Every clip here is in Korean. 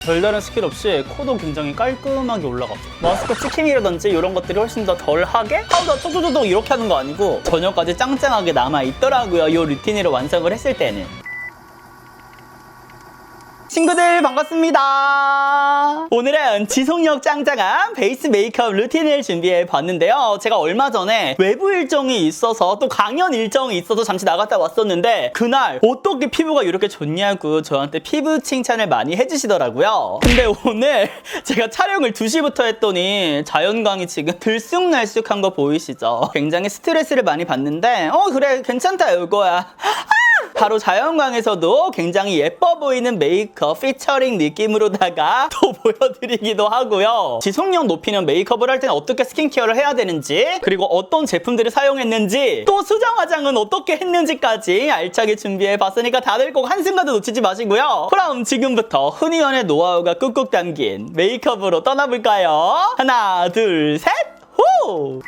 별다른 스킬 없이 코도 굉장히 깔끔하게 올라가죠. 마스크 치킹이라든지 이런 것들이 훨씬 더 덜하게 파우더 쪼쪼쪼 이렇게 하는 거 아니고 저녁까지 짱짱하게 남아있더라고요. 이 루틴으로 완성을 했을 때는. 친구들 반갑습니다. 오늘은 지속력 짱짱한 베이스 메이크업 루틴을 준비해 봤는데요. 제가 얼마 전에 외부 일정이 있어서 또 강연 일정이 있어서 잠시 나갔다 왔었는데 그날 어떻게 피부가 이렇게 좋냐고 저한테 피부 칭찬을 많이 해주시더라고요. 근데 오늘 제가 촬영을 2시부터 했더니 자연광이 지금 들쑥날쑥한 거 보이시죠? 굉장히 스트레스를 많이 받는데 그래 괜찮다 이거야. 바로 자연광에서도 굉장히 예뻐 보이는 메이크업 피처링 느낌으로다가 또 보여드리기도 하고요. 지속력 높이는 메이크업을 할 때는 어떻게 스킨케어를 해야 되는지, 그리고 어떤 제품들을 사용했는지, 또 수정 화장은 어떻게 했는지까지 알차게 준비해봤으니까 다들 꼭 한순간도 놓치지 마시고요. 그럼 지금부터 흔히원의 노하우가 꾹꾹 담긴 메이크업으로 떠나볼까요? 하나, 둘, 셋, 후!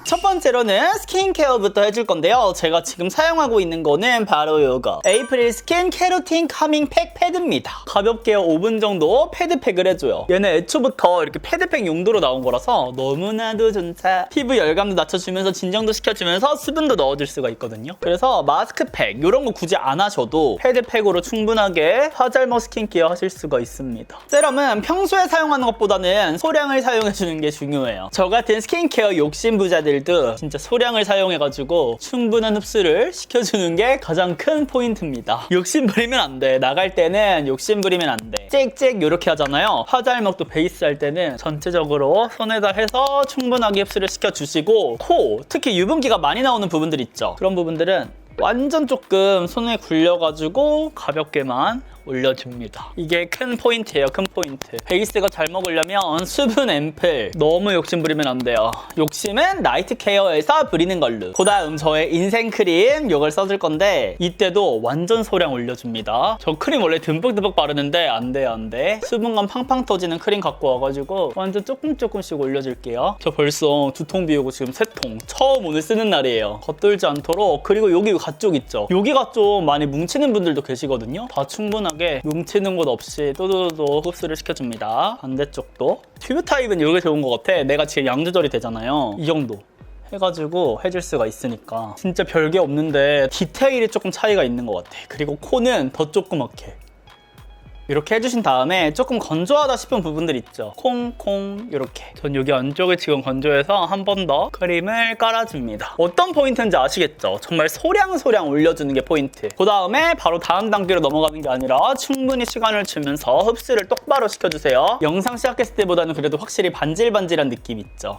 첫 번째로는 스킨케어부터 해줄 건데요. 제가 지금 사용하고 있는 거는 바로 이거 에이프릴 스킨 케라틴 카밍 팩 패드입니다. 가볍게 5분 정도 패드팩을 해줘요. 얘는 애초부터 이렇게 패드팩 용도로 나온 거라서 너무나도 좋다. 피부 열감도 낮춰주면서 진정도 시켜주면서 수분도 넣어줄 수가 있거든요. 그래서 마스크팩 이런 거 굳이 안 하셔도 패드팩으로 충분하게 화잘먹 스킨케어 하실 수가 있습니다. 세럼은 평소에 사용하는 것보다는 소량을 사용해주는 게 중요해요. 저 같은 스킨케어 욕심부자들 진짜 소량을 사용해가지고 충분한 흡수를 시켜주는 게 가장 큰 포인트입니다. 욕심 부리면 안 돼. 나갈 때는 욕심 부리면 안 돼. 짹짹 이렇게 하잖아요. 화잘먹도 베이스 할 때는 전체적으로 손에다 해서 충분하게 흡수를 시켜주시고, 코, 특히 유분기가 많이 나오는 부분들 있죠. 그런 부분들은 완전 조금 손에 굴려가지고 가볍게만 올려줍니다. 이게 큰 포인트예요. 큰 포인트. 베이스가 잘 먹으려면 수분 앰플 너무 욕심 부리면 안 돼요. 욕심은 나이트 케어에서 부리는 걸로. 그 다음 저의 인생 크림 이걸 써줄 건데 이때도 완전 소량 올려줍니다. 저 크림 원래 듬뿍듬뿍 바르는데 안 돼요. 안 돼. 수분감 팡팡 터지는 크림 갖고 와가지고 완전 조금씩 올려줄게요. 저 벌써 2통 비우고 지금 3통. 처음 오늘 쓰는 날이에요. 겉돌지 않도록. 그리고 여기 가쪽 있죠. 여기가 좀 많이 뭉치는 분들도 계시거든요. 다 충분하게 뭉치는 곳 없이 또도도 흡수를 시켜줍니다. 반대쪽도. 튜브 타입은 이게 좋은 것 같아. 내가 지금 양 조절이 되잖아요. 이 정도 해가지고 해줄 수가 있으니까 진짜 별게 없는데 디테일이 조금 차이가 있는 것 같아. 그리고 코는 더 조그맣게 이렇게 해주신 다음에 조금 건조하다 싶은 부분들 있죠. 콩콩 이렇게. 전 여기 안쪽에 지금 건조해서 한 번 더 크림을 깔아줍니다. 어떤 포인트인지 아시겠죠? 정말 소량 올려주는 게 포인트. 그 다음에 바로 다음 단계로 넘어가는 게 아니라 충분히 시간을 주면서 흡수를 똑바로 시켜주세요. 영상 시작했을 때보다는 그래도 확실히 반질반질한 느낌 있죠.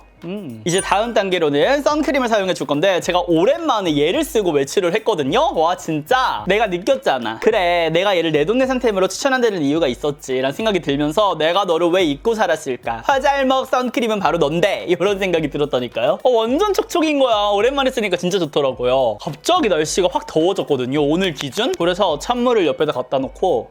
이제 다음 단계로는 선크림을 사용해 줄 건데 제가 오랜만에 얘를 쓰고 외출을 했거든요. 와 진짜 내가 느꼈잖아. 그래 내가 얘를 내돈내산템으로 추천한다는 이유가 있었지 라는 생각이 들면서 내가 너를 왜 잊고 살았을까. 화잘먹 선크림은 바로 넌데 이런 생각이 들었다니까요. 완전 촉촉인 거야. 오랜만에 쓰니까 진짜 좋더라고요. 갑자기 날씨가 확 더워졌거든요. 오늘 기준. 그래서 찬물을 옆에다 갖다 놓고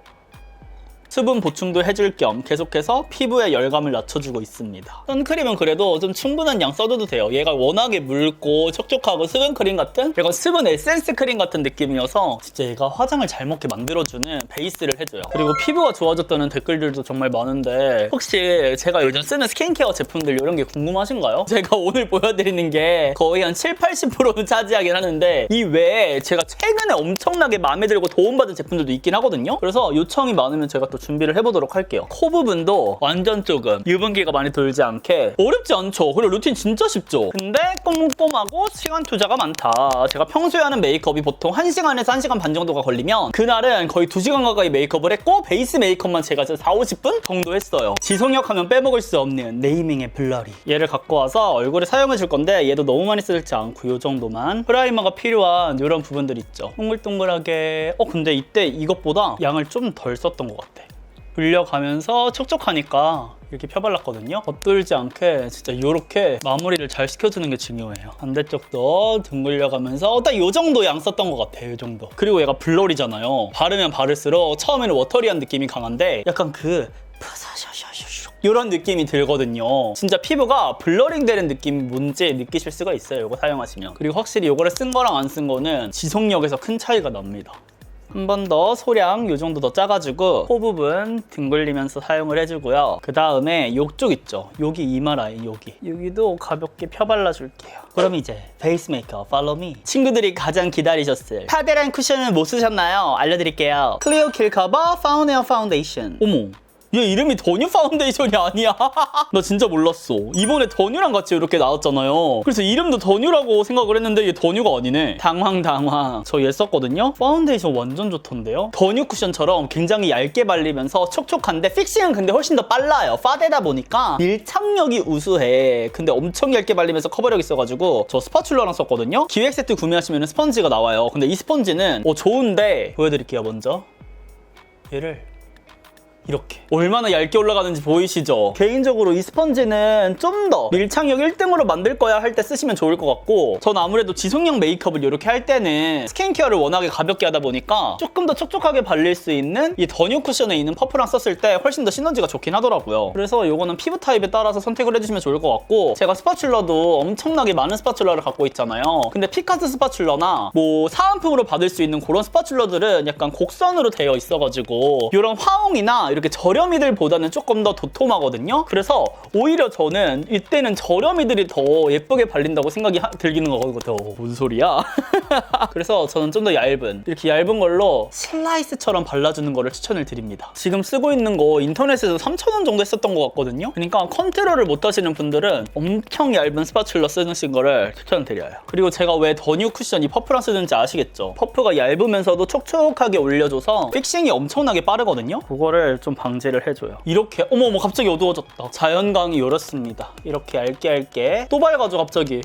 수분 보충도 해줄 겸 계속해서 피부에 열감을 낮춰주고 있습니다. 선크림은 그래도 좀 충분한 양 써줘도 돼요. 얘가 워낙에 묽고 촉촉하고 수분크림 같은 약간 수분 에센스 크림 같은 느낌이어서 진짜 얘가 화장을 잘 먹게 만들어주는 베이스를 해줘요. 그리고 피부가 좋아졌다는 댓글들도 정말 많은데 혹시 제가 요즘 쓰는 스킨케어 제품들 이런 게 궁금하신가요? 제가 오늘 보여드리는 게 거의 한 70-80%는 차지하긴 하는데 이 외에 제가 최근에 엄청나게 마음에 들고 도움받은 제품들도 있긴 하거든요. 그래서 요청이 많으면 제가 또 준비를 해보도록 할게요. 코 부분도 완전 조금 유분기가 많이 돌지 않게. 어렵지 않죠? 그리고 루틴 진짜 쉽죠? 근데 꼼꼼하고 시간 투자가 많다. 제가 평소에 하는 메이크업이 보통 1시간에서 1시간 반 정도가 걸리면 그날은 거의 2시간 가까이 메이크업을 했고 베이스 메이크업만 제가 40-50분 정도 했어요. 지속력 하면 빼먹을 수 없는 네이밍의 블러리. 얘를 갖고 와서 얼굴에 사용해 줄 건데 얘도 너무 많이 쓰지 않고 이 정도만. 프라이머가 필요한 이런 부분들 있죠. 동글동글하게. 근데 이때 이것보다 양을 좀 덜 썼던 것 같아. 불려가면서 촉촉하니까 이렇게 펴발랐거든요. 겉돌지 않게 진짜 이렇게 마무리를 잘 시켜주는 게 중요해요. 반대쪽도 둥글려가면서 딱 이 정도 양 썼던 것 같아요. 이 정도. 그리고 얘가 블러리잖아요. 바르면 바를수록 처음에는 워터리한 느낌이 강한데 약간 이런 느낌이 들거든요. 진짜 피부가 블러링 되는 느낌이 뭔지 느끼실 수가 있어요. 이거 사용하시면. 그리고 확실히 이거를 쓴 거랑 안 쓴 거는 지속력에서 큰 차이가 납니다. 한 번 더 소량 요 정도 더 짜가지고 코 부분 둥글리면서 사용을 해주고요. 그 다음에 요쪽 있죠? 여기 이마 라인 여기도 가볍게 펴발라줄게요. 그럼 이제 베이스 메이크업 follow me. 친구들이 가장 기다리셨을 파데라인 쿠션을 못 쓰셨나요? 알려드릴게요. 클리어 킬 커버 파운에어 파운데이션. 어머, 얘 이름이 더뉴 파운데이션이 아니야. 나 진짜 몰랐어. 이번에 더뉴랑 같이 이렇게 나왔잖아요. 그래서 이름도 더뉴라고 생각을 했는데 얘 더뉴가 아니네. 당황. 저 얘 썼거든요. 파운데이션 완전 좋던데요. 더뉴 쿠션처럼 굉장히 얇게 발리면서 촉촉한데 픽싱은 근데 훨씬 더 빨라요. 파데다 보니까 밀착력이 우수해. 근데 엄청 얇게 발리면서 커버력 있어가지고 저 스파츌러랑 썼거든요. 기획 세트 구매하시면 스펀지가 나와요. 근데 이 스펀지는 좋은데 보여드릴게요. 먼저 얘를 이렇게 얼마나 얇게 올라가는지 보이시죠? 개인적으로 이 스펀지는 좀 더 밀착력 1등으로 만들 거야 할 때 쓰시면 좋을 것 같고, 전 아무래도 지속력 메이크업을 이렇게 할 때는 스킨케어를 워낙에 가볍게 하다 보니까 조금 더 촉촉하게 발릴 수 있는 이 더뉴 쿠션에 있는 퍼프랑 썼을 때 훨씬 더 시너지가 좋긴 하더라고요. 그래서 이거는 피부 타입에 따라서 선택을 해주시면 좋을 것 같고, 제가 스파츌러도 엄청나게 많은 스파츌러를 갖고 있잖아요. 근데 피카스 스파츌러나 뭐 사은품으로 받을 수 있는 그런 스파츌러들은 약간 곡선으로 되어 있어가지고 이런 화홍이나 이렇게 저렴이들보다는 조금 더 도톰하거든요. 그래서 오히려 저는 이때는 저렴이들이 더 예쁘게 발린다고 생각이 들기는 거거든요. 뭔 소리야? 그래서 저는 좀 더 얇은, 이렇게 얇은 걸로 슬라이스처럼 발라주는 거를 추천을 드립니다. 지금 쓰고 있는 거 인터넷에서 3,000원 정도 했었던 것 같거든요. 그러니까 컨트롤을 못 하시는 분들은 엄청 얇은 스파츌러 쓰는 거를 추천드려요. 그리고 제가 왜 더뉴 쿠션 이 퍼프랑 쓰는지 아시겠죠? 퍼프가 얇으면서도 촉촉하게 올려줘서 픽싱이 엄청나게 빠르거든요. 그거를 좀 방지를 해줘요. 이렇게 어머 갑자기 어두워졌다. 자연광이 요렇습니다. 이렇게 얇게 또 밝아져 갑자기.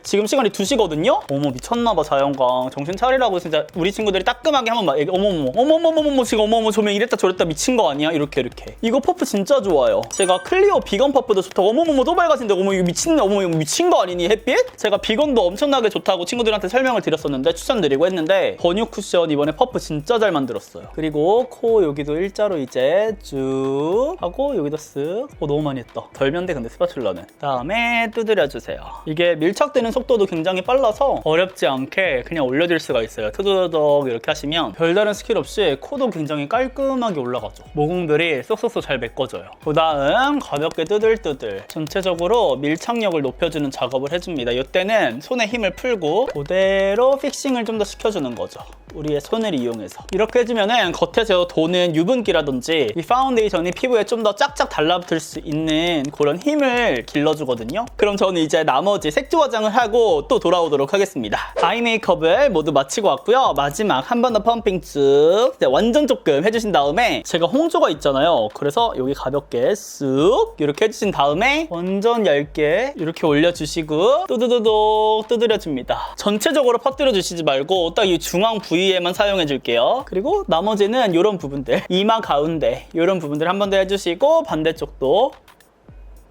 지금 시간이 2시거든요? 어머 미쳤나봐 자연광. 정신 차리라고 진짜 우리 친구들이 따끔하게 한번 막 어머머머 지금 어머머 조명 이랬다 저랬다 미친 거 아니야? 이렇게 이거 퍼프 진짜 좋아요. 제가 클리어 비건 퍼프도 좋다고 어머머머 또 밝아진데 어머 이거 미친네 어머 이거 미친 거 아니니 햇빛? 제가 비건도 엄청나게 좋다고 친구들한테 설명을 드렸었는데 추천드리고 했는데 더뉴 쿠션 이번에 퍼프 진짜 잘 만들었어요. 그리고 코 여기도 일자로 이제 쭉 하고 여기도 쓱. 너무 많이 했다. 덜 면대 근데 스파츌러는. 다음에 두드려주세요. 이게 밀착되는 속도도 굉장히 빨라서 어렵지 않게 그냥 올려줄 수가 있어요. 투두둑 이렇게 하시면 별다른 스킬 없이 코도 굉장히 깔끔하게 올라가죠. 모공들이 쏙쏙쏙 잘 메꿔져요. 그 다음 가볍게 뜨들뜨들 전체적으로 밀착력을 높여주는 작업을 해줍니다. 이때는 손에 힘을 풀고 그대로 픽싱을 좀 더 시켜주는 거죠. 우리의 손을 이용해서 이렇게 해주면은 겉에서 도는 유분기라든지 이 파운데이션이 피부에 좀 더 짝짝 달라붙을 수 있는 그런 힘을 길러주거든요. 그럼 저는 이제 나머지 색조 화장을 하고 또 돌아오도록 하겠습니다. 아이 메이크업을 모두 마치고 왔고요. 마지막 한 번 더 펌핑 쭉 완전 조금 해주신 다음에 제가 홍조가 있잖아요. 그래서 여기 가볍게 쓱 이렇게 해주신 다음에 완전 얇게 이렇게 올려주시고 뚜두두둑 두드려줍니다. 전체적으로 퍼뜨려 주시지 말고 딱 이 중앙 부위에만 사용해 줄게요. 그리고 나머지는 이런 부분들 이마 가운데 이런 부분들 한 번 더 해주시고 반대쪽도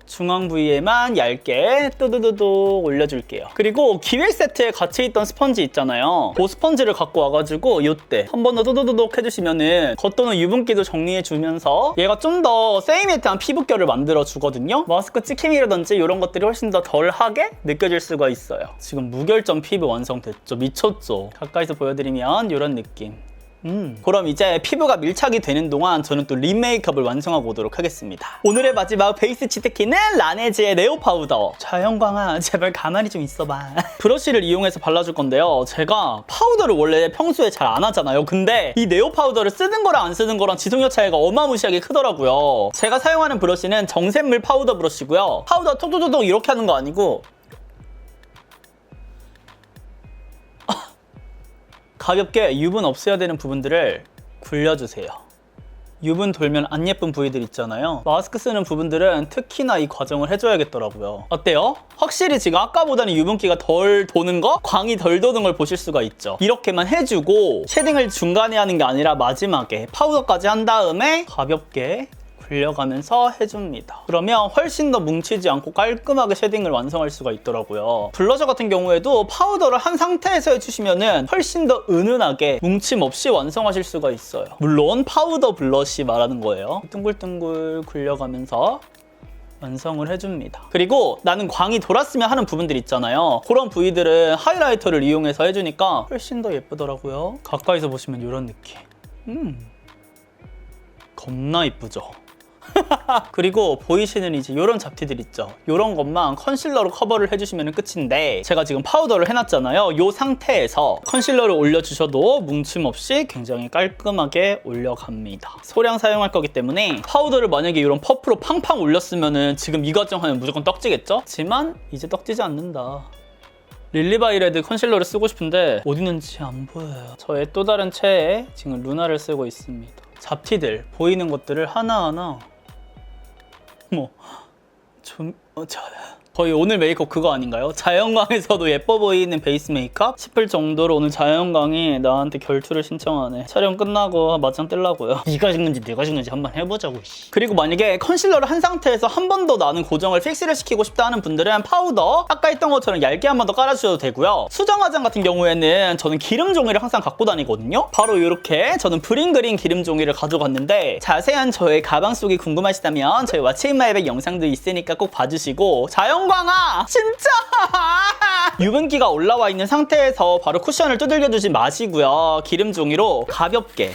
중앙 부위에만 얇게 뚜두두둑 올려줄게요. 그리고 기획 세트에 같이 있던 스펀지 있잖아요. 그 스펀지를 갖고 와가지고 이때 한 번 더 뚜두두둑 해주시면은 겉도는 유분기도 정리해주면서 얘가 좀 더 세이매트한 피부결을 만들어주거든요. 마스크 찍힘이라든지 이런 것들이 훨씬 더 덜하게 느껴질 수가 있어요. 지금 무결점 피부 완성됐죠? 미쳤죠? 가까이서 보여드리면 이런 느낌. 그럼 이제 피부가 밀착이 되는 동안 저는 또 립 메이크업을 완성하고 오도록 하겠습니다. 오늘의 마지막 베이스 치트키는 라네즈의 네오 파우더. 자연광아 제발 가만히 좀 있어봐. 브러쉬를 이용해서 발라줄 건데요. 제가 파우더를 원래 평소에 잘 안 하잖아요. 근데 이 네오 파우더를 쓰는 거랑 안 쓰는 거랑 지속력 차이가 어마무시하게 크더라고요. 제가 사용하는 브러쉬는 정샘물 파우더 브러쉬고요. 파우더 톡톡톡톡 이렇게 하는 거 아니고 가볍게 유분 없애야 되는 부분들을 굴려주세요. 유분 돌면 안 예쁜 부위들 있잖아요. 마스크 쓰는 부분들은 특히나 이 과정을 해줘야겠더라고요. 어때요? 확실히 지금 아까보다는 유분기가 덜 도는 거? 광이 덜 도는 걸 보실 수가 있죠. 이렇게만 해주고 쉐딩을 중간에 하는 게 아니라 마지막에 파우더까지 한 다음에 가볍게 굴려가면서 해줍니다. 그러면 훨씬 더 뭉치지 않고 깔끔하게 쉐딩을 완성할 수가 있더라고요. 블러셔 같은 경우에도 파우더를 한 상태에서 해주시면 훨씬 더 은은하게 뭉침 없이 완성하실 수가 있어요. 물론 파우더 블러쉬 말하는 거예요. 둥글둥글 굴려가면서 완성을 해줍니다. 그리고 나는 광이 돌았으면 하는 부분들 있잖아요. 그런 부위들은 하이라이터를 이용해서 해주니까 훨씬 더 예쁘더라고요. 가까이서 보시면 이런 느낌. 겁나 이쁘죠? 그리고 보이시는 이제 이런 잡티들 있죠. 이런 것만 컨실러로 커버를 해주시면 끝인데 제가 지금 파우더를 해놨잖아요. 이 상태에서 컨실러를 올려주셔도 뭉침 없이 굉장히 깔끔하게 올려갑니다. 소량 사용할 거기 때문에 파우더를 만약에 이런 퍼프로 팡팡 올렸으면 지금 이 과정하면 무조건 떡지겠죠? 하지만 이제 떡지지 않는다. 릴리바이레드 컨실러를 쓰고 싶은데 어디 있는지 안 보여요. 저의 또 다른 최애 지금 루나를 쓰고 있습니다. 잡티들 보이는 것들을 하나하나 거의 오늘 메이크업 그거 아닌가요? 자연광에서도 예뻐 보이는 베이스 메이크업 싶을 정도로 오늘 자연광이 나한테 결투를 신청하네. 촬영 끝나고 맞짱 뜨려고요. 네가 찍는지 내가 찍는지 한번 해보자고. 그리고 만약에 컨실러를 한 상태에서 한 번 더 나는 고정을 픽스를 시키고 싶다 하는 분들은 파우더 아까 했던 것처럼 얇게 한 번 더 깔아주셔도 되고요. 수정 화장 같은 경우에는 저는 기름 종이를 항상 갖고 다니거든요. 바로 이렇게 저는 브링그린 기름 종이를 가져갔는데 자세한 저의 가방 속이 궁금하시다면 저희 왓츠 인 마이 백 영상도 있으니까 꼭 봐주시고 자연광아 진짜 유분기가 올라와 있는 상태에서 바로 쿠션을 두들겨 주지 마시고요. 기름 종이로 가볍게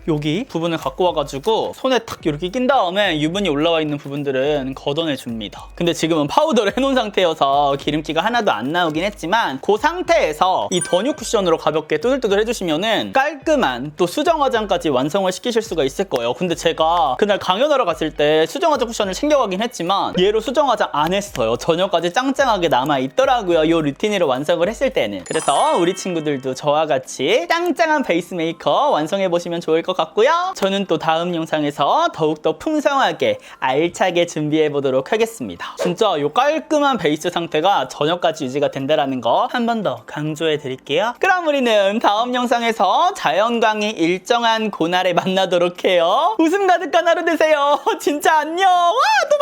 여기 부분을 갖고 와가지고 손에 탁 이렇게 낀 다음에 유분이 올라와 있는 부분들은 걷어내줍니다. 근데 지금은 파우더를 해놓은 상태여서 기름기가 하나도 안 나오긴 했지만 그 상태에서 이 더뉴 쿠션으로 가볍게 뚜들뚜들 해주시면은 깔끔한 또 수정 화장까지 완성을 시키실 수가 있을 거예요. 근데 제가 그날 강연하러 갔을 때 수정 화장 쿠션을 챙겨가긴 했지만 얘로 수정 화장 안 했어요. 저녁까지 짱짱하게 남아있더라고요. 이 루틴으로 완성을 했을 때는. 그래서 우리 친구들도 저와 같이 짱짱한 베이스 메이크업 완성해보시면 좋을 것 같고요. 저는 또 다음 영상에서 더욱더 풍성하게 알차게 준비해보도록 하겠습니다. 진짜 이 깔끔한 베이스 상태가 저녁까지 유지가 된다는 거 한 번 더 강조해드릴게요. 그럼 우리는 다음 영상에서 자연광이 일정한 그날에 만나도록 해요. 웃음 가득한 하루 되세요. 진짜 안녕. 와, 또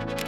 밝아진다.